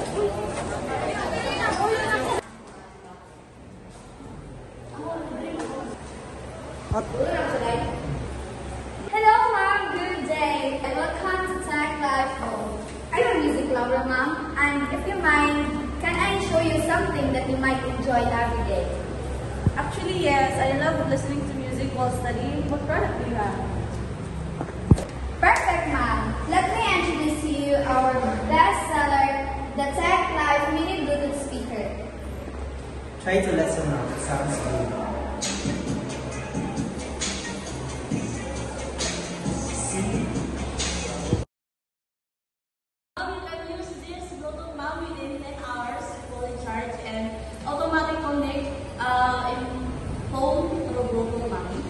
Hello, ma'am. Good day, and welcome to Tech Life Home. I'm a music lover, ma'am, and if you mind, can I show you something that you might enjoy every day? Actually, yes. I love listening to music while studying. What product do you have? Perfect, ma'am. Let me introduce to you our best seller, the Tech Life Mini Bluetooth speaker. Try to listen now. It sounds good. See? You can use this Bluetooth mount within 10 hours to fully charge and automatic connect in phone through Bluetooth mount.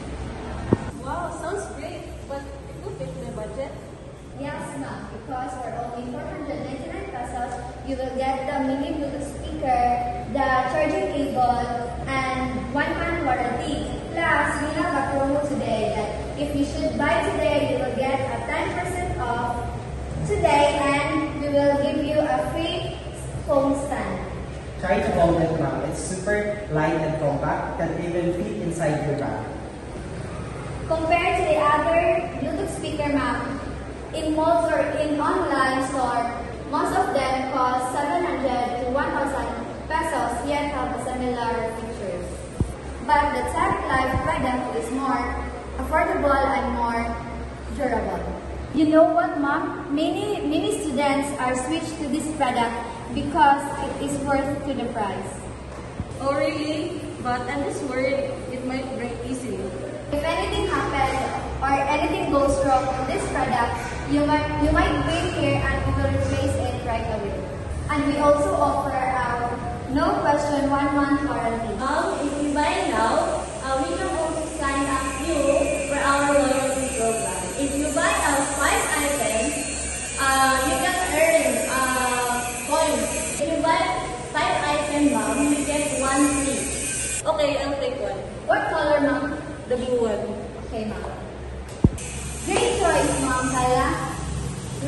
Wow, sounds great, but it will fit my budget. Yes, ma'am. Because for only 499 pesos, you will get the mini Bluetooth speaker, the charging cable, and 1 month warranty. Plus, we have a promo today that if you should buy today, you will get a 10% off today, and we will give you a free phone stand. Try to hold it now. It's super light and compact. Can even fit inside your bag. Compared to the other Bluetooth speaker, ma'am, in malls or in online store, most of them cost 700 to 1,000 pesos, yet have a similar features. But the Tech Life product is more affordable and more durable. You know what, ma'am? Many students are switched to this product because it is worth to the price. Oh, really? But I'm just worried it might break easily. If anything happens or anything goes wrong with this product, you might bring here and we will replace it right away. And we also offer our no question 1 month warranty. If you buy now, we can also sign up you for our loyalty program. If you buy 5 items, you can earn points. If you buy 5 items, ma'am, you get 1 free. Okay, I'll take one. What color, ma'am? The blue one. Okay, ma'am. Great choice, Ma'am Kala.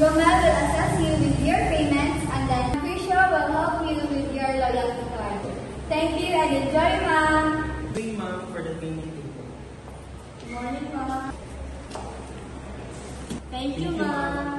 Romel will assist you with your payments and then Krisha will help you with your loyalty card. Thank you and enjoy, ma'am. Thank you, ma'am, for the payment info. Good morning, ma'am. Thank you, ma'am.